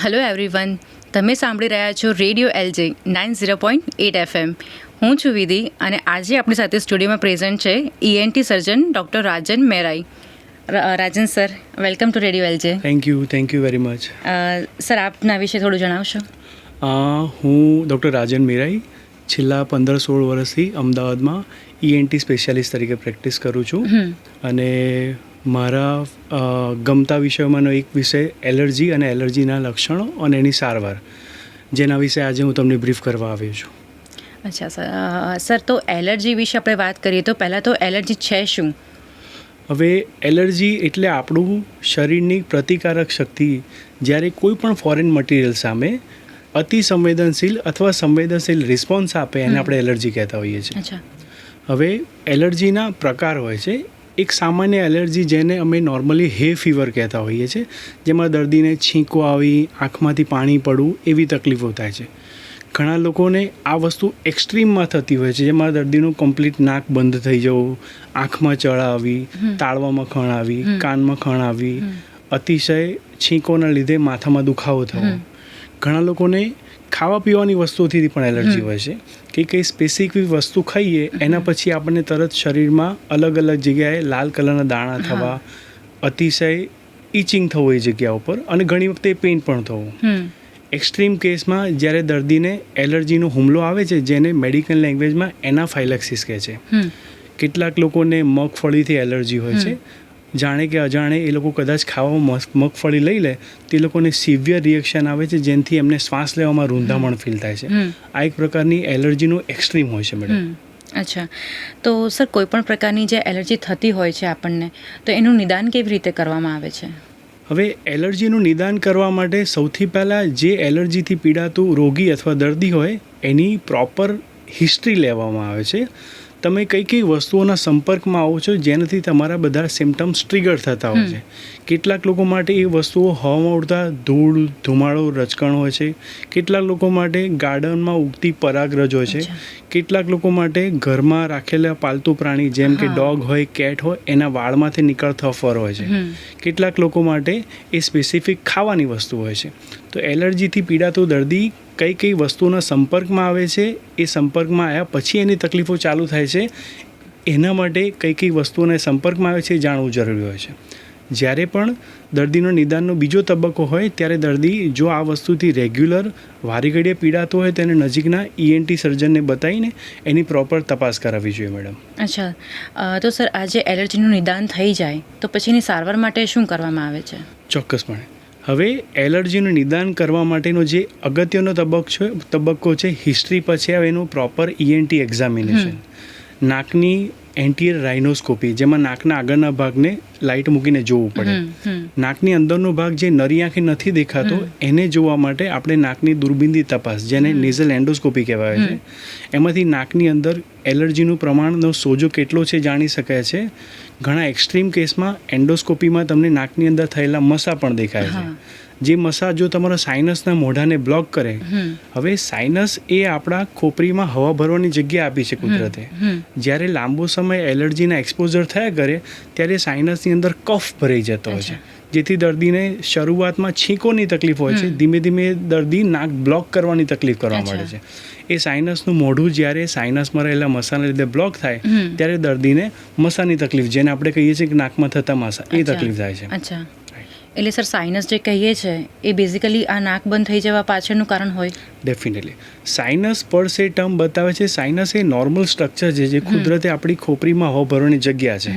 Hello everyone, તમે સાંભળી રહ્યા છો રેડિયો LJ 90.8 FM. હું છું વિધિ અને આજે આપણી સાથે સ્ટુડિયોમાં પ્રેઝન્ટ છે ENT surgeon doctor Rajan Merai. Rajan sir, welcome to radio LJ. Thank you very much. Sir, આપના વિશે થોડું જણાવશો? હું ડૉક્ટર રાજન મેરાઈ છેલ્લા 15-16 વર્ષથી અમદાવાદમાં ENT સ્પેશિયાલિસ્ટ તરીકે પ્રેક્ટિસ કરું છું અને મારા ગમતા વિષયોમાંનો એક વિષય એલર્જી અને એલર્જીના લક્ષણો અને એની સારવાર, જેના વિશે આજે હું તમને બ્રીફ કરવા આવ્યો છું. અચ્છા સર, તો એલર્જી વિશે આપણે વાત કરીએ તો પહેલાં તો એલર્જી છે શું? હવે એલર્જી એટલે આપણું શરીરની પ્રતિકારક શક્તિ જ્યારે કોઈ પણ ફોરેન મટીરિયલ સામે અતિ સંવેદનશીલ અથવા સંવેદનશીલ રિસ્પોન્સ આપે એને આપણે એલર્જી કહેતા હોઈએ છીએ. હવે એલર્જીના પ્રકાર હોય છે. એક સામાન્ય એલર્જી જેને અમે નોર્મલી હે ફીવર કહેતા હોઈએ છીએ, જેમાં દર્દીને છીંકો આવી, આંખમાંથી પાણી પડવું એવી તકલીફો થાય છે. ઘણા લોકોને આ વસ્તુ એક્સ્ટ્રીમમાં થતી હોય છે, જેમાં દર્દીનું કમ્પ્લીટ નાક બંધ થઈ જવું, આંખમાં ચળ આવી, તાળવામાં ખણ આવી, કાનમાં ખણ આવી, અતિશય છીંકોના લીધે માથામાં દુખાવો થવો. ઘણા લોકોને ખાવા પીવાની વસ્તુઓથી પણ એલર્જી હોય છે કે કંઈ સ્પેસિફિક વસ્તુ ખાઈએ એના પછી આપણને તરત શરીરમાં અલગ અલગ જગ્યાએ લાલ કલરના દાણા થવા, અતિશય ઇચિંગ થવું એ જગ્યા ઉપર, અને ઘણી વખતે પેઇન પણ થવું. એક્સ્ટ્રીમ કેસમાં જ્યારે દર્દીને એલર્જીનો હુમલો આવે છે, જેને મેડિકલ લેંગ્વેજમાં એનાફાઇલેક્સિસ કહે છે. કેટલાક લોકોને મગફળીથી એલર્જી હોય છે. જાણે કે અજાણે એ લોકો કદાચ ખાવામાં મગફળી લઈ લે તો એ લોકોને સિવિયર રિએક્શન આવે છે, જેનાથી એમને શ્વાસ લેવામાં રૂંધામણ ફીલ થાય છે. આ એક પ્રકારની એલર્જીનું એક્સ્ટ્રીમ હોય છે મેડમ. અચ્છા, તો સર કોઈ પણ પ્રકારની જે એલર્જી થતી હોય છે આપણને, તો એનું નિદાન કેવી રીતે કરવામાં આવે છે? હવે એલર્જીનું નિદાન કરવા માટે સૌથી પહેલાં જે એલર્જીથી પીડાતું રોગી અથવા દર્દી હોય એની પ્રોપર હિસ્ટ્રી લેવામાં આવે છે. તમે કઈ વસ્તુઓના સંપર્કમાં આવો છો જેનાથી તમારા બધા સિમ્ટમ્સ ટ્રિગર થતા હોય છે. કેટલાક લોકો માટે એ વસ્તુઓ હવામાં ઉડતા ધૂળ, ધુમાડો, રજકણ હોય છે. કેટલાક લોકો માટે ગાર્ડનમાં ઉગતી પરાગરજ હોય છે. કેટલાક લોકો માટે ઘરમાં રાખેલા પાલતુ પ્રાણી જેમ કે ડોગ હોય, કેટ હોય, એના વાળમાંથી નીકળતા ફર હોય છે. કેટલાક લોકો માટે એ સ્પેસિફિક ખાવાની વસ્તુ હોય છે. તો એલર્જીથી પીડાતો દર્દી કઈ વસ્તુના સંપર્કમાં આવે છે, એ સંપર્કમાં આવ્યા પછી એની તકલીફો ચાલુ થાય છે, એના માટે કઈ વસ્તુઓના સંપર્કમાં આવે છે એ જાણવું જરૂરી હોય છે. જ્યારે પણ દર્દીનો નિદાનનો બીજો તબક્કો હોય ત્યારે દર્દી જો આ વસ્તુથી રેગ્યુલર વારે ઘડીએ પીડાતો હોય તેને નજીકના ENT સર્જનને બતાવીને એની પ્રોપર તપાસ કરાવવી જોઈએ મેડમ. અચ્છા, તો સર આ જે એલર્જીનું નિદાન થઈ જાય તો પછીની સારવાર માટે શું કરવામાં આવે છે? ચોક્કસપણે. હવે એલર્જીનું નિદાન કરવા માટેનો જે અગત્યનો તબક્કો છે હિસ્ટ્રી પછી આવે એનું પ્રોપર ENT એક્ઝામિનેશન. નાકની એન્ટિયર રાઇનોસ્કોપી, જેમાં નાકના આગળના ભાગને લાઇટ મૂકીને જોવું પડે. નાકની અંદરનો ભાગ જે નરી આંખે નથી દેખાતો એને જોવા માટે આપણે નાકની દૂરબીનથી તપાસ, જેને નેઝલ એન્ડોસ્કોપી કહેવાય છે, એમાંથી નાકની અંદર એલર્જીનું પ્રમાણનો સોજો કેટલો છે જાણી શકાય છે. ઘણા એક્સ્ટ્રીમ કેસમાં એન્ડોસ્કોપીમાં તમને નાકની અંદર થયેલા મસા પણ દેખાય છે. જે મસા જો તમારા સાઇનસના મોઢાને બ્લોક કરે, હવે સાઇનસ એ આપણા ખોપરીમાં હવા ભરવાની જગ્યા આપી છે કુદરતે. જ્યારે લાંબો સમય એલર્જીના એક્સપોઝર થયા કરે ત્યારે સાઇનસની અંદર કફ ભરાઈ જતો હોય છે, જેથી દર્દીને શરૂઆતમાં છીંકોની તકલીફ હોય છે. ધીમે ધીમે દર્દી નાક બ્લોક કરવાની તકલીફ કરવા મળે છે. એ સાઇનસનું મોઢું જ્યારે સાઇનસમાં રહેલા મસાના લીધે બ્લોક થાય ત્યારે દર્દીને મસાની તકલીફ, જેને આપણે કહીએ છીએ કે નાકમાં થતા મસા, એ તકલીફ થાય છે. અચ્છા, એટલે સર સાઇનસ જે કહીએ છીએ એ બેઝિકલી આ નાક બંધ થઈ જવા પાછળનું કારણ હોય? ડેફિનેટલી. સાઇનસ પર સે ટર્મ બતાવે છે સાઇનસ એ નોર્મલ સ્ટ્રક્ચર છે જે કુદરતે આપણી ખોપરીમાં હવા ભરવાની જગ્યા છે.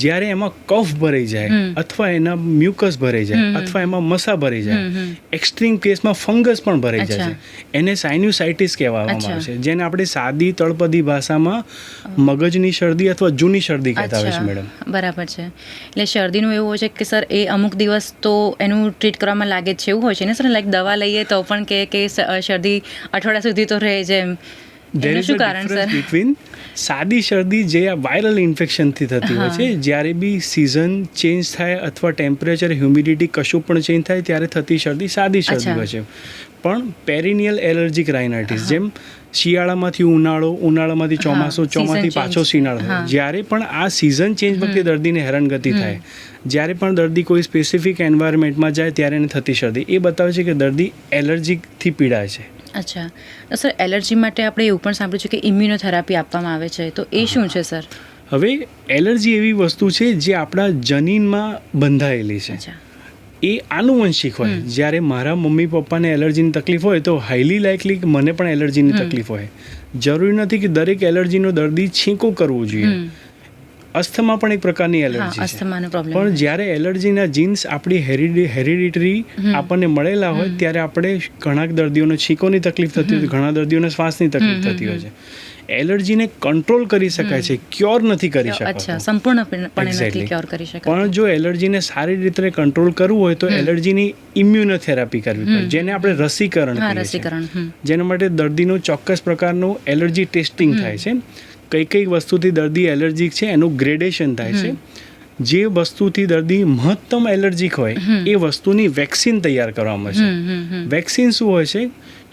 જ્યારે એમાં કફ ભરાઈ જાય અથવા એના મ્યુકસ ભરાઈ જાય અથવા એમાં મસા ભરાઈ જાય, એક્સ્ટ્રીમ કેસમાં ફંગસ પણ ભરાઈ જાય છે, એને સાઇન્યુસાઇટિસ કહેવામાં આવે છે, જેને આપણે સાદી તળપદી ભાષામાં મગજની શરદી અથવા જૂની શરદી કહેતા હોય છે મેડમ. બરાબર છે. એટલે શરદીનું એવું હોય છે કે સર એ અમુક દિવસ તો એનું ટ્રીટ કરવામાં લાગે છે એવું હોય છે ને સર? લાઈક દવા લઈએ તો પણ કે શરદી અઠવાડિયા સુધી તો રહે છે, એમ. There is a difference between સાદી શરદી જે વાયરલ ઇન્ફેક્શનથી થતી હોય છે, જ્યારે બી સિઝન ચેન્જ થાય અથવા ટેમ્પરેચર, હ્યુમિડિટી કશું પણ ચેન્જ થાય ત્યારે થતી શરદી સાદી શરદી હોય છે. પણ પેરિનિયલ એલર્જીક રાઇનાઇટિસ, જેમ શિયાળામાંથી ઉનાળો, ઉનાળામાંથી ચોમાસું, હા, ચોમાસથી season પાછો change. શિયાળો. હા. જ્યારે પણ આ સિઝન ચેન્જ વખતે દર્દીને હેરાનગતિ થાય, જ્યારે પણ દર્દી કોઈ સ્પેસિફિક એન્વાયરમેન્ટમાં જાય ત્યારે એને થતી શરદી, એ બતાવે છે કે દર્દી એલર્જીથી પીડાય છે. અચ્છા, સર એલર્જી માટે આપણે એવું પણ સાંભળ્યું છે કે ઇમ્યુનોથેરાપી આપવામાં આવે છે, તો એ શું છે સર? હવે એલર્જી એવી વસ્તુ છે જે આપણા જનીનમાં બંધાયેલી છે. અચ્છા. એ આનુવંશિક હોય. જ્યારે મારા મમ્મી પપ્પાને એલર્જીની તકલીફ હોય તો હાઈલી લાઇકલી મને પણ એલર્જીની તકલીફ હોય. જરૂરી નથી કે દરેક એલર્જીનો દર્દી છીંકો કરવું જોઈએ. અસ્થમા પણ એક પ્રકારની હા, એલર્જી છે. અસ્થમાનો પ્રોબ્લેમ. પણ જ્યારે એલર્જીના જીન્સ આપણી હેરિડિટરી આપણને મળેલા હોય ત્યારે આપણે ઘણા દર્દીઓને છીંકોની તકલીફ થતી હોય, ઘણા દર્દીઓને શ્વાસની તકલીફ થતી હોય છે. એલર્જીને કંટ્રોલ કરી શકાય છે, ક્યોર નથી કરી અચ્છા, શકાતો. સંપૂર્ણપણે નથી Exactly. ક્યોર કરી શકાય. પણ જો એલર્જીને સારી રીતે કંટ્રોલ કરવું હોય તો એલર્જીની ઇમ્યુનોથેરાપી કરવી પડે, જેને આપણે રસીકરણ હા, કહીએ છીએ. રસીકરણ. જેના માટે દર્દીનું ચોક્કસ પ્રકારનું એલર્જી ટેસ્ટિંગ થાય છે. કઈ કઈ વસ્તુથી દર્દી એલર્જીક છે એનું ગ્રેડેશન થાય છે. જે વસ્તુથી દર્દી મહત્તમ એલર્જીક હોય એ વસ્તુની વેક્સિન તૈયાર કરવામાં છે. વેક્સિન શું હોય છે?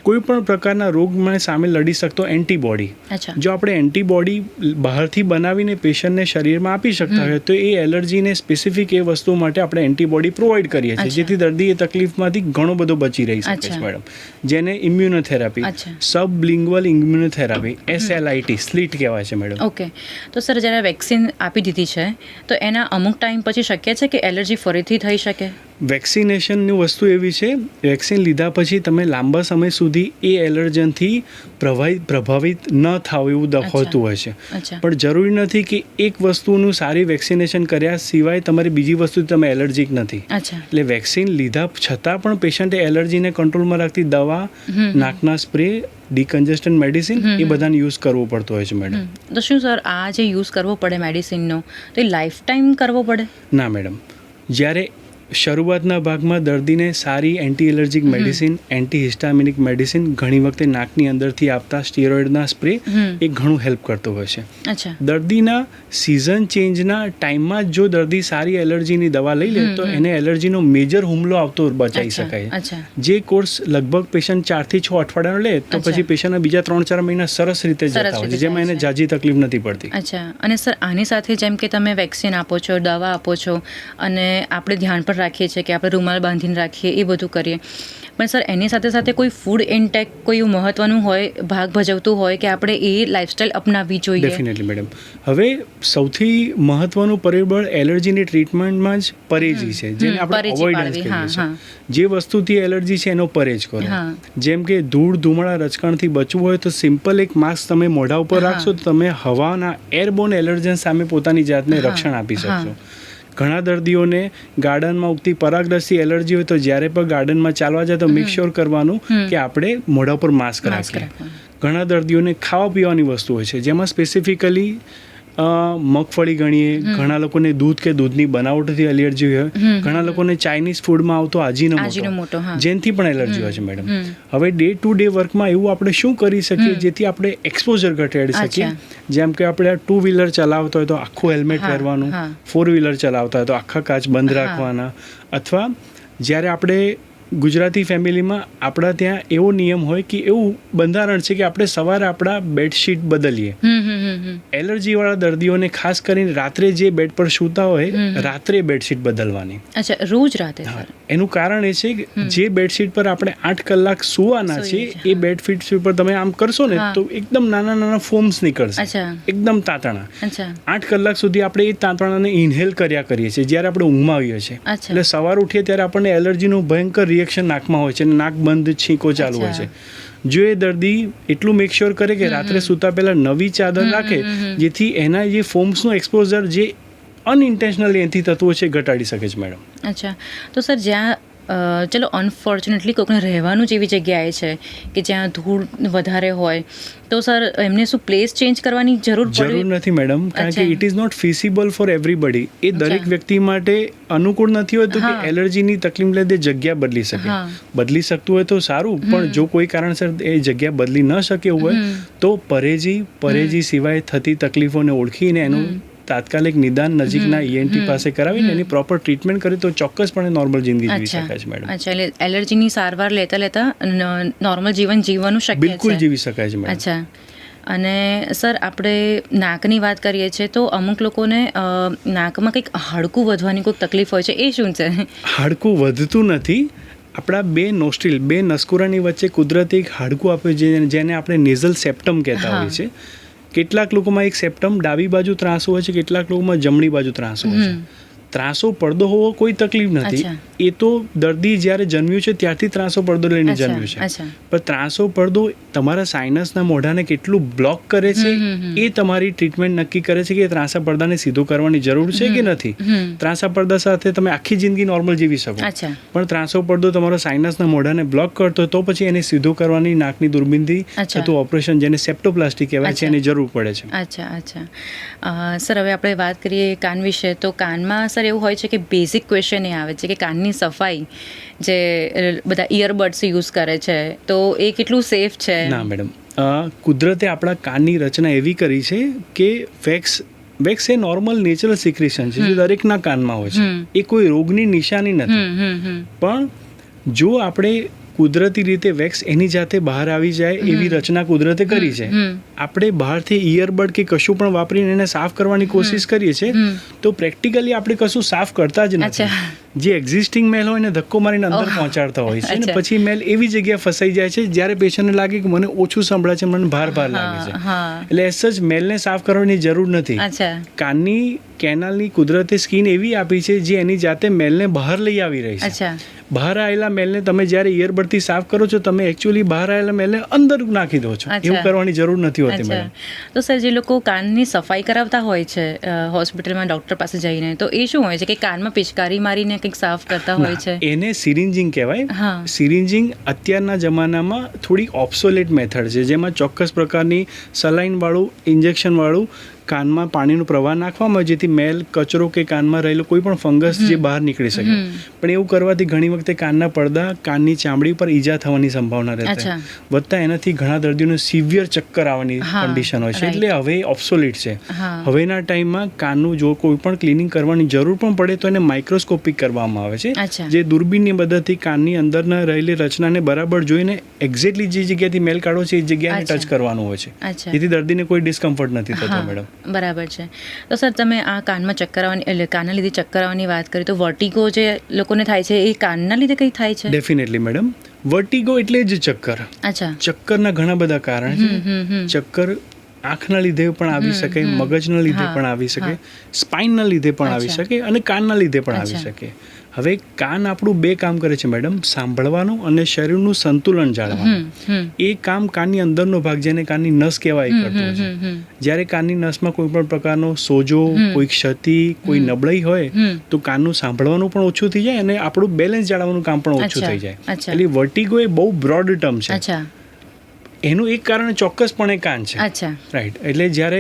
કોઈ પણ પ્રકારના રોગમાં સામે લડી શકતો એન્ટીબોડી. અચ્છા. જો આપણે એન્ટીબોડી બહારથી બનાવીને પેશન્ટને શરીરમાં આપી શકતા હોય તો એ એલર્જીને સ્પેસિફિક એ વસ્તુ માટે આપણે એન્ટીબોડી પ્રોવાઈડ કરીએ છીએ, જેથી દર્દી એ તકલીફમાંથી ઘણો બધો બચી રહી શકે છે મેડમ. જેને ઇમ્યુનોથેરાપી, સબલિંગ્વલ ઇમ્યુનોથેરાપી, SLIT, સ્લીટ કહેવાય છે મેડમ. ઓકે, તો સર જ્યારે વેક્સિન આપી દીધી છે તો એના અમુક ટાઈમ પછી શક્ય છે કે એલર્જી ફરીથી થઈ શકે? વેક્સિનેશનની વસ્તુ એવી છે, વેક્સિન લીધા પછી તમે લાંબા સમય સુધી એ એલર્જનથી પ્રભાવિત ન થાવ એવું હોતું હોય છે. પણ જરૂરી નથી કે એક વસ્તુનું સારી વેક્સિનેશન કર્યા સિવાય તમારી બીજી વસ્તુથી તમે એલર્જીક નથી. એટલે વેક્સિન લીધા છતાં પણ પેશન્ટે એલર્જીને કંટ્રોલમાં રાખતી દવા, નાકના સ્પ્રે, ડિકન્જેસ્ટન્ટ મેડિસિન એ બધાને યુઝ કરવો પડતો હોય છે મેડમ. તો શું સર આ જે યુઝ કરવો પડે મેડિસિનનો તો એ લાઈફ ટાઈમ કરવો પડે? ના મેડમ, જ્યારે શરૂઆતના ભાગમાં દર્દીને સારી anti allergic medicine, anti histaminic medicine, ઘણી વખતે નાકની અંદરથી આપતા સ્ટીરોઇડના સ્પ્રે એ ઘણું હેલ્પ કરતો હોય છે. અચ્છા. દર્દીના સિઝન ચેન્જના ટાઈમમાં જ જો દર્દી સારી એલર્જીની દવા લઈ લે તો એને એલર્જીનો મેજર હુમલો આવતો બચાવી શકાય. જે કોર્સ લગભગ પેશન્ટ 4 થી 6 અઠવાડિયાનો લે તો પછી પેશન્ટના બીજા 3-4 મહિના સરસ રીતે જતા હોય છે, જેમાં એને જાજી તકલીફ નથી પડતી. અચ્છા. અને સર આની સાથે જેમ કે તમે વેક્સિન આપો છો, દવા આપો છો અને આપણે ધ્યાન પર રાખીએ છીએ કે આપણે રૂમાલ બાંધીને રાખીએ, એ બધું કરીએ, પણ સર એની સાથે સાથે કોઈ ફૂડ ઇન્ટેક કોઈ એવું મહત્વનું હોય, ભાગ ભજવતું હોય કે આપણે એ લાઈફસ્ટાઈલ અપનાવવી જોઈએ? Definitely madam. હવે સૌથી મહત્વનું પરિબળ એલર્જીની ટ્રીટમેન્ટમાં જ પરેજી છે, જેને આપણે અવોઇડન્સ કહીએ છીએ. જે વસ્તુથી એલર્જી છે એનો પરેજ કરો. જેમ કે ધૂળ, ધુમાડા, રજકણથી બચવું હોય તો સિમ્પલ એક માસ્ક તમે મોઢા ઉપર રાખશો તો તમે હવાના એરબોર્ન એલર્જન સામે પોતાની જાતને રક્ષણ આપી શકશો. ઘણા દર્દીઓને ગાર્ડનમાં ઉગતી પરાગરસથી એલર્જી હોય તો જ્યારે પણ ગાર્ડનમાં ચાલવા જાય તો મેક શ્યોર કરવાનું કે આપણે મોઢા ઉપર માસ્ક રાખીએ. ઘણા દર્દીઓને ખાવા પીવાની વસ્તુ હોય છે, જેમાં સ્પેસિફિકલી મગફળી ગણીએ, ઘણા લોકોને દૂધ કે દૂધની બનાવટથી એલર્જી હોય, ઘણા લોકોને ચાઇનીઝ ફૂડમાં આવતો આજીનોમોટો, જેનથી પણ એલર્જી હોય છે મેડમ. હવે ડે ટુ ડે વર્કમાં એવું આપણે શું કરી શકીએ જેથી આપણે એક્સપોઝર ઘટાડી શકીએ? જેમ કે આપણે 2 વ્હીલર ચલાવતા હોય તો આખું હેલ્મેટ પહેરવાનું, 4 વ્હીલર ચલાવતા હોય તો આખા કાચ બંધ રાખવાના, અથવા જ્યારે આપણે ગુજરાતી ફેમિલીમાં આપણા ત્યાં એવો નિયમ હોય કે એવું બંધારણ છે કે આપણે સવારે આપણા બેડશીટ બદલીએ. એલર્જીવાળા દર્દીઓને ખાસ કરીને રાત્રે જે બેડ પર સૂતા હોય રાત્રે બેડશીટ બદલવાની. અચ્છા, રોજ રાતે? એનું કારણ એ છે કે જે બેડશીટ પર આપણે 8 કલાક સૂવાના છે એ બેડશીટ પર તમે આમ કરશો ને તો એકદમ નાના નાના ફોમ્સ નીકળશે, એકદમ તાંતણા. 8 કલાક સુધી આપણે એ તાંતણાને ઇન્હેલ કર્યા કરીએ છીએ જ્યારે આપણે ઊંઘમાં આવીએ છીએ. એટલે સવાર ઉઠીએ ત્યારે આપણને એલર્જીનું ભયંકર રિએક્શન નાકમાં હોય છે અને નાક બંધ, છીંકો ચાલુ હોય છે. જો એ દર્દી એટલું મેક શ્યોર કરે કે રાત્રે સૂતા પહેલા નવી ચાદર રાખે જેથી એના જે ફોમ્સનું એક્સપોઝર જે અનઇન્ટેન્શનલી એનાથી થતું હોય છે ઘટાડી શકે છે મેડમ. અચ્છા. તો સર જ્યાં ચલો અનફોર્ચ્યુનેટલી કોઈકને રહેવાનું જ એવી જગ્યાએ છે કે જ્યાં ધૂળ વધારે હોય તો સર એમને શું પ્લેસ ચેન્જ કરવાની જરૂર નથી મેડમ, કારણ કે it is not feasible for everybody. એ દરેક વ્યક્તિ માટે અનુકૂળ નથી હોતું કે એલર્જીની તકલીફ લીધે જગ્યા બદલી શકે. બદલી શકતું હોય તો સારું, પણ જો કોઈ કારણસર એ જગ્યા બદલી ન શકે હોય તો પરેજી સિવાય થતી તકલીફોને ઓળખીને એનું તાત્કાલિક નિદાન નજીકના ઈએનટી પાસે કરાવીને એની પ્રોપર ટ્રીટમેન્ટ કરે તો ચોક્કસપણે નોર્મલ જિંદગી જીવી શકાય છે મેડમ. અચ્છા, એટલે એલર્જીની સારવાર લેતા લેતા નોર્મલ જીવન જીવવાનું શક્ય છે? બિલકુલ જીવી શકાય છે મેડમ. અચ્છા. અને સર, આપણે નાકની વાત કરીએ છીએ તો અમુક લોકોને નાકમાં કંઈક હાડકું વધવાની કોઈક તકલીફ હોય છે, એ શું છે? હાડકું વધતું નથી. આપણા બે નોસ્ટ્રીલ, બે નસકોરાની વચ્ચે કુદરતી એક હાડકું આપે છે જેને આપણે નેઝલ સેપ્ટમ કહેતા હોઈએ છીએ. કેટલાક લોકોમાં એક સેપ્ટમ ડાબી બાજુ ત્રાંસું હોય છે, કેટલાક લોકોમાં જમણી બાજુ ત્રાંસું હોય છે. ત્રાંસો પડદો હોવો કોઈ તકલીફ નથી. એ તો દર્દી જ્યારે જન્મ્યું છે ત્યારથી ત્રાંસો પડદો લઈને જન્મ્યું છે. પણ ત્રાંસો પડદો તમારા સાઇનસના મોઢાને કેટલું બ્લોક કરે છે એ તમારી ટ્રીટમેન્ટ નક્કી કરે છે કે ત્રાંસા પડદાને સીધું કરવાની જરૂર છે કે નથી. ત્રાંસા પડદા સાથે તમે આખી જિંદગી નોર્મલ જીવી શકો, પણ ત્રાંસો પડદો તમારો સાઇનસના મોઢાને બ્લોક કરતો તો પછી એને સીધું કરવાની નાકની દૂરબીનથી થતું ઓપરેશન, જેને સેપ્ટોપ્લાસ્ટી કહેવાય છે, એની જરૂર પડે છે. અચ્છા. સર, હવે આપણે વાત કરીએ કાન વિશે. તો કાનમાં સર એવું હોય છે કે બેઝિક ક્વેશ્ચન એ આવે છે કે કાનની સફાઈ જે બધા ઇયરબડ્સ યુઝ કરે છે તો એ કેટલું સેફ છે? ના મેડમ, કુદરતે આપણા કાનની રચના એવી કરી છે કે વેક્સ એ નોર્મલ નેચરલ સિક્રેશન છે જે દરેકના કાનમાં હોય છે. એ કોઈ રોગની નિશાની નથી. પણ જો આપણે કુદરતી રીતે વેક્સ એની જાતે બહાર આવી જાય એવી રચના કુદરતે કરી છે. આપણે બહારથી ઇયરબડ કે કશું પણ વાપરીને એને સાફ કરવાની કોશિશ કરીએ છીએ તો પ્રેક્ટિકલી આપણે કશું સાફ કરતા જ નથી. જે એક્ઝિસ્ટિંગ મેલ હોય એને ધક્કો મારીને અંદર પહોંચાડતા હોય છે અને પછી મેલ એવી જગ્યાએ ફસાઈ જાય છે જ્યારે પેશન્ટને લાગે કે મને ઓછું સંભળાય છે, મને ભાર લાગે છે. એટલે એઝ સચ મેલને સાફ કરવાની જરૂર નથી. કાનની કેનાલની કુદરતે સ્કીન એવી આપી છે જે એની જાતે મેલને બહાર લઈ આવી રહી છે. બહાર આવેલા મેલને તમે જ્યારે ઇયરબડથી સાફ કરો છો તમે એકચ્યુઅલી બહાર આવેલા મેલને અંદર નાખી દો છો. એવું કરવાની જરૂર નથી હોતી મેડમ. તો સર, જે લોકો કાનની સફાઈ કરાવતા હોય છે હોસ્પિટલમાં ડૉક્ટર પાસે જઈને, તો એ શું હોય છે કે કાનમાં પિચકારી મારીને કંઈક સાફ કરતા હોય છે? એને સિરિન્જિંગ કહેવાય. સિરિન્જિંગ અત્યારના જમાનામાં થોડી ઓબ્સોલેટ મેથડ છે જેમાં ચોક્કસ પ્રકારની સલાઈન વાળું, ઇન્જેક્શન વાળું કાનમાં પાણીનો પ્રવાહ નાખવામાં જેથી મેલ, કચરો કે કાનમાં રહેલો કોઈ પણ ફંગસ જે બહાર નીકળી શકે. પણ એવું કરવાથી ઘણી વખતે કાનના પડદા, કાનની ચામડી પર ઈજા થવાની સંભાવના રહે છે. વધતા એનાથી ઘણા દર્દીઓને સિવિયર ચક્કર આવવાની કન્ડિશન હોય છે. એટલે હવે ઓબ્સોલેટ છે. હવેના ટાઈમમાં કાનનું જો કોઈ પણ ક્લિનિંગ કરવાની જરૂર પણ પડે તો એને માઇક્રોસ્કોપિક કરવામાં આવે છે, જે દૂરબીનની મદદથી કાનની અંદરના રહેલી રચનાને બરાબર જોઈને એક્ઝેક્ટલી જે જગ્યાથી મેલ કાઢો છે એ જગ્યાને ટચ કરવાનું હોય છે, જેથી દર્દીને કોઈ ડિસ્કમ્ફર્ટ નથી થતો મેડમ. બરાબર છે. તો સર, તમે આ કાનમાં ચક્કર આવવાની, એટલે કાનના લીધે ચક્કર આવવાની વાત કરી, તો વર્ટિગો જે લોકોને થાય છે એ કાનના લીધે કંઈ થાય છે? Definitely madam. વર્ટિગો એટલે જ ચક્કર. ચક્કરના ઘણા બધા કારણ છે. ચક્કર આંખના લીધે પણ આવી શકે, મગજના લીધે પણ આવી શકે, સ્પાઇનના લીધે પણ આવી શકે અને કાનના લીધે પણ આવી શકે. હવે કાન આપણું બે કામ કરે છે મેડમ, સાંભળવાનું અને શરીરનું સંતુલન જાળવવાનું. એ કામ કાનની અંદરનો ભાગ જેને કાનની નસ કહેવાય કરતો હોય છે. જ્યારે કાનની નસમાં કોઈ પણ પ્રકારનો સોજો, કોઈ ક્ષતિ, કોઈ નબળાઈ હોય તો કાનનું સાંભળવાનું પણ ઓછું થઈ જાય અને આપણું બેલેન્સ જાળવવાનું કામ પણ ઓછું થઈ જાય. એટલે વર્ટિગો એ બહુ બ્રોડ ટર્મ છે. એનું એક કારણ ચોક્કસપણે કાન છે. રાઈટ. એટલે જ્યારે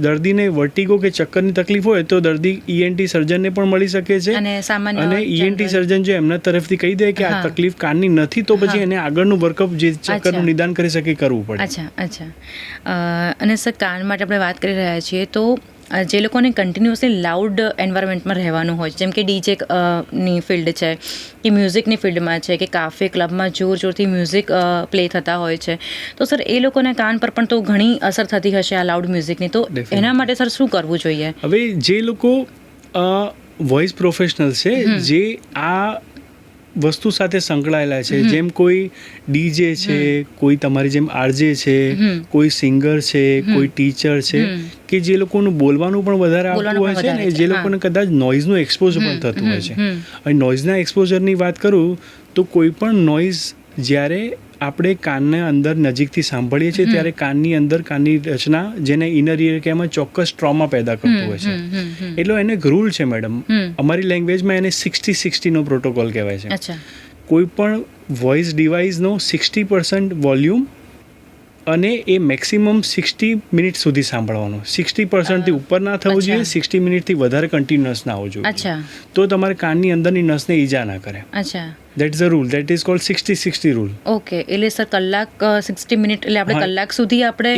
દર્દીને વર્ટિગો કે ચક્કરની તકલીફ હોય તો દર્દી ઈએનટી સર્જનને પણ મળી શકે છે અને ઈએનટી સર્જન જો એમના તરફથી કહી દે કે આ તકલીફ કાનની નથી તો પછી એને આગળનું વર્કઅપ જે ચક્કરનું નિદાન કરી શકે કરવું પડે. અને સર, કાન માટે આપણે વાત કરી રહ્યા છીએ તો જે લોકોને કન્ટિન્યુઅસલી લાઉડ એન્વાયરમેન્ટમાં રહેવાનું હોય છે, જેમ કે ડીજે ની ફિલ્ડ છે કે મ્યુઝિકની ફિલ્ડમાં છે કે કાફે ક્લબમાં જોરથી મ્યુઝિક પ્લે થતા હોય છે, તો સર એ લોકોના કાન પર પણ તો ઘણી અસર થતી હશે આ લાઉડ મ્યુઝિકની. તો એના માટે સર શું કરવું જોઈએ? હવે જે લોકો વોઇસ પ્રોફેશનલ છે જે આ વસ્તુ સાથે સંકળાયેલા છે, જેમ કોઈ ડીજે છે, કોઈ તમારી જેમ આરજે છે, કોઈ સિંગર છે, કોઈ ટીચર છે કે જે લોકોનું બોલવાનું પણ વધારે આવતું હોય છે ને જે લોકોને કદાચ નોઇઝનું એક્સપોઝર પણ થતું હોય છે. અને નોઇઝના એક્સપોઝરની વાત કરું તો કોઈ પણ નોઇઝ જ્યારે આપણે કાનને અંદર નજીકથી સાંભળીએ છીએ ત્યારે કાનની અંદર કાનની રચના જેને ઇનર ઇયર કહેવામાં ચોક્કસ ટ્રોમા પેદા કરતું હોય છે. એટલે એને એક રૂલ છે મેડમ, અમારી લેંગ્વેજમાં એને 60-60 પ્રોટોકોલ કહેવાય છે. કોઈ પણ વોઇસ ડિવાઇસનો 60% વોલ્યુમ અને એ મેક્સિમમ 60 મિનિટ સુધી સાંભળવાનું. 60%થી ઉપર ના થવું જોઈએ, 60 મિનિટથી વધારે કન્ટિન્યુઅસ ના હોવું જોઈએ. અચ્છા. તો તમારે કાનની અંદરની નસને ઈજા ના કરે. અચ્છા. That is a rule, that is called 60-60 rule. Okay, એટલે સર કલાક 60 મિનિટ એટલે આપણે કલાક સુધી આપણે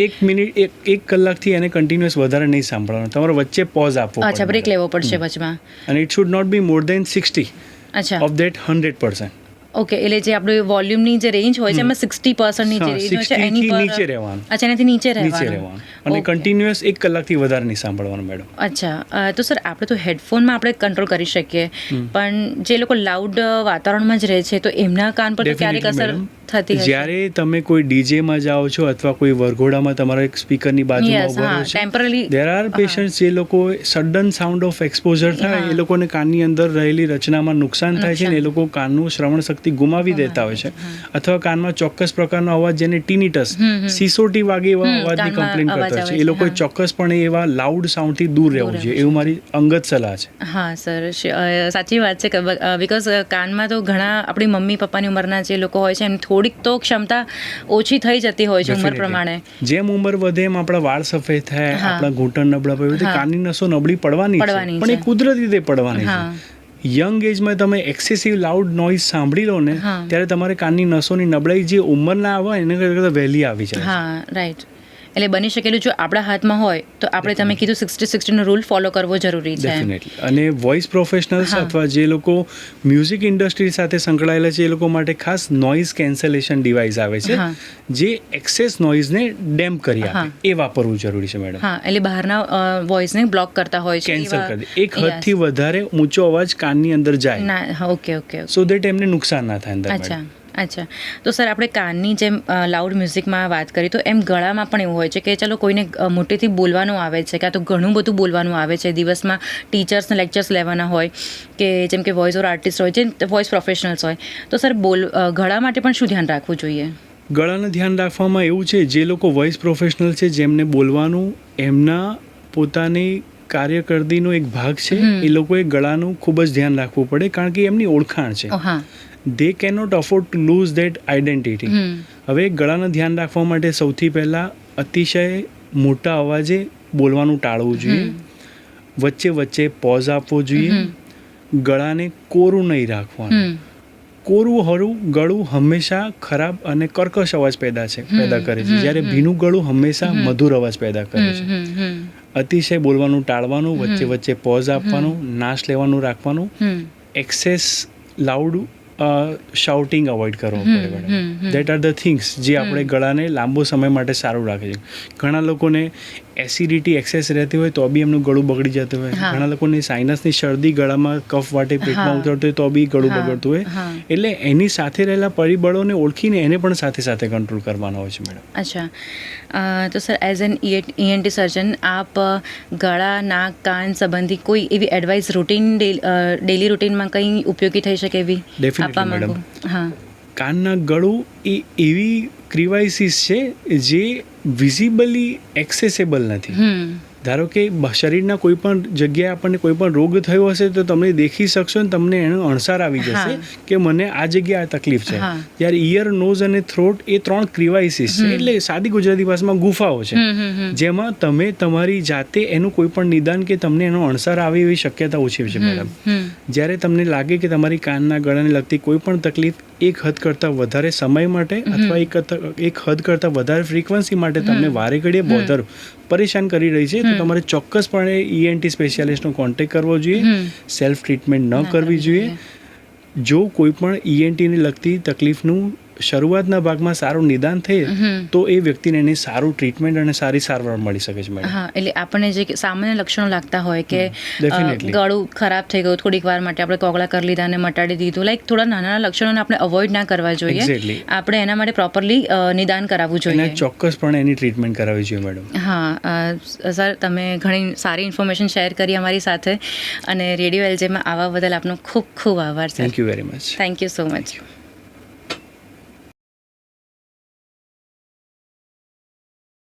એક કલાકથી એને કન્ટિન્યુઅસ વધારે નહીં સાંભળવાનું. તમારે વચ્ચે પોઝ આપવો પડે. અચ્છા, બ્રેક લેવો પડશે વચમાં. અને ઇટ શુડ નોટ બી મોર દેન 60 અચ્છા ઓફ દેટ 100%. ઓકે, એટલે જે આપણું વોલ્યુમની જે રેન્જ હોય છે એમાં 60% ની જે રેન્જ હોય છે એની પર નીચે રહેવાનું. અચ્છા, એનાથી નીચે રહેવાનું. અને કન્ટિન્યુઅસ એક કલાકથી વધારે નહીં સાંભળવાનું મેડમ. અચ્છા, તો સર આપણે તો હેડફોનમાં આપણે કંટ્રોલ કરી શકીએ, પણ જે લોકો લાઉડ વાતાવરણમાં જ રહે છે તો એમના કાન પર તો ક્યારેક અસર થતી હશે. જ્યારે તમે કોઈ ડીજેમાં જાઓ છો અથવા કોઈ વરઘોડામાં તમારા એક સ્પીકરની બાજુમાં ઉભા રહો છો, ટેમ્પરરી દેર આર પેશન્ટ્સ જે લોકો સડન સાઉન્ડ ઓફ એક્સપોઝર થાય એ લોકોને કાનની અંદર રહેલી રચનામાં નુકસાન થાય છે ને એ લોકો કાનનું શ્રવણ શક્તિ ગુમાવી દેતા હોય છે, અથવા કાનમાં ચોક્કસ પ્રકારનો અવાજ જેને ટીનિટસ સિસોટી વાગે એવા અવાજની કમ્પ્લેન કરતા છે, એ લોકોએ ચોક્કસપણે એવા લાઉડ સાઉન્ડથી દૂર રહેવું જોઈએ, એવું મારી અંગત સલાહ છે. હા સર, સાચી વાત છે, બિકોઝ કાનમાં તો ઘણા આપણી મમ્મી પપ્પાની ઉંમરના જે લોકો હોય છે એમ થોડીક તો ક્ષમતા ઓછી થઈ જતી હોય છે ઉંમર પ્રમાણે. જેમ ઉંમર વધે એમ આપણા વાળ સફેદ થાય, આપણા ઘૂંટણ નબળા પડે, કાનની નસો નબળી પડવાની છે, પણ એ કુદરતી રીતે પડવાની છે. યંગ એજમાં તમે એક્સેસિવ લાઉડ નોઇઝ સાંભળી લો ને ત્યારે તમારે કાનની નસોની નબળાઈ જે ઉંમરના આવે એને કરતાં વહેલી આવી જાય. હા, રાઈટ. એટલે બની શકેલું જો આપણા હાથમાં હોય તો આપણે તમે કીધું 60-60 નો રૂલ ફોલો કરવો જરૂરી છે. ડેફિનેટલી. અને વોઇસ પ્રોફેશનલ્સ અથવા જે લોકો મ્યુઝિક ઇન્ડસ્ટ્રી સાથે સંકળાયેલા છે એ લોકો માટે ખાસ નોઇઝ કેન્સલેશન ડિવાઇસ આવે છે જે એક્સેસ નોઇઝને ડેમ્પ કરી આપે, એ વાપરવું જરૂરી છે મેડમ. હા, એટલે બહારના વોઇસને બ્લોક કરતા હોય છે, કેન્સલ કરી દે. એક હદથી વધારે ઊંચો અવાજ કાનની અંદર જાય ના. ઓકે. સો દેટ એમને નુકસાન ના થાય અંદર. અચ્છા, તો સર આપણે કાનની જેમ લાઉડ મ્યુઝિકમાં વાત કરી તો એમ ગળામાં પણ એવું હોય છે કે ચલો કોઈને મોટેથી બોલવાનું આવે છે કાં તો ઘણું બધું બોલવાનું આવે છે, દિવસમાં ટીચર્સને લેક્ચર્સ લેવાના હોય કે જેમ કે વોઇસ ઓર આર્ટિસ્ટ હોય, જે વોઇસ પ્રોફેશનલ્સ હોય, તો સર ગળા માટે પણ શું ધ્યાન રાખવું જોઈએ? ગળાનું ધ્યાન રાખવામાં એવું છે, જે લોકો વોઇસ પ્રોફેશનલ છે જેમને બોલવાનું એમના પોતાની કારકિર્દીનો એક ભાગ છે, એ લોકોએ ગળાનું ખૂબ જ ધ્યાન રાખવું પડે, કારણ કે એમની ઓળખાણ છે. They cannot afford to lose that identity. હવે ગળાનું ધ્યાન રાખવા માટે સૌથી પહેલાં અતિશય મોટા અવાજે બોલવાનું ટાળવું જોઈએ, વચ્ચે વચ્ચે પોઝ આપવો જોઈએ, ગળાને કોરું નહીં રાખવાનું. કોરું ગળું હંમેશા ખરાબ અને કર્કશ અવાજ પેદા કરે છે, જ્યારે ભીનું ગળું હંમેશા મધુર અવાજ પેદા કરે છે. અતિશય બોલવાનું ટાળવાનું, વચ્ચે વચ્ચે પોઝ આપવાનું, નાશ લેવાનું રાખવાનું, એક્સેસ લાઉડ શાઉટિંગ અવોઇડ કરવો પડે madam. That are the things જે આપણે ગળાને લાંબો સમય માટે સારું રાખે છે. ઘણા લોકોને એસિડિટી એક્સેસ રહેતી હોય તો બી એમનું ગળું બગડી જતું હોય, ઘણા લોકોને સાઇનસની શરદી, ગળામાં કફ વાટે પેટમાં ઉતરતો હોય તો બી ગળું બગડતું હોય. એટલે એની સાથે રહેલા પરિબળોને ઓળખીને એને પણ સાથે સાથે કંટ્રોલ કરવાનો હોય છે મેડમ. અચ્છા, તો સર એઝ એન ENT સર્જન આપ ગળા, નાક, કાન સંબંધી કોઈ એવી એડવાઇસ ડેલી રૂટીનમાં કંઈ ઉપયોગી થઈ શકે એવી આપવા માંગો? હા, કાનના ગળું એ એવી ક્રિવાઇસીસ છે જે વિઝિબલી એક્સેસેબલ નથી. ધારો કે શરીરના કોઈ પણ જગ્યાએ આપણને કોઈ પણ રોગ થયો હશે તો તમે દેખી શકશો ને તમને એનો અણસાર આવી જશે કે મને આ જગ્યાએ આ તકલીફ છે. જ્યારે ઇયર, નોઝ અને થ્રોટ એ 3 ક્રિવાઇસીસ છે, એટલે સાદી ગુજરાતી ભાષામાં ગુફાઓ છે, જેમાં તમે તમારી જાતે એનું કોઈ પણ નિદાન કે તમને એનો અણસાર આવે એવી શક્યતા ઓછી છે મેડમ. જ્યારે તમને લાગે કે તમારી કાનના ગળાને લગતી કોઈ પણ તકલીફ એક હદ કરતાં વધારે સમય માટે અથવા એક હદ કરતાં વધારે ફ્રીક્વન્સી માટે તમને વારે ઘડીએ પરેશાન કરી રહી છે, તો તમારે ચોક્કસપણે ENT સ્પેશિયાલિસ્ટનો કોન્ટેક્ટ કરવો જોઈએ, સેલ્ફ ટ્રીટમેન્ટ ન કરવી જોઈએ. જો કોઈ પણ ENTને લગતી તકલીફનું શરૂઆતના ભાગમાં સારું નિદાન થાય તો એ વ્યક્તિને એની સારું ટ્રીટમેન્ટ અને સારી સારવાર મળી શકે છે મેડમ. હા, એટલે આપણને જે સામાન્ય લક્ષણો લાગતા હોય કે ગળું ખરાબ થઈ ગયું, થોડીક વાર માટે આપણે કોગળા કરી લીધા અને મટાડી દીધું, લાઈક થોડા નાના લક્ષણોને આપણે અવોઇડ ના કરવા જોઈએ, આપણે એના માટે પ્રોપરલી નિદાન કરાવવું જોઈએ, ચોક્કસપણે એની ટ્રીટમેન્ટ કરાવવી જોઈએ મેડમ. હા સર, તમે ઘણી સારી ઇન્ફોર્મેશન શેર કરી અમારી સાથે, અને રેડિયો LJમાં આવવા બદલ આપનો ખૂબ ખૂબ આભાર sir. Thank you very much. Thank you so much.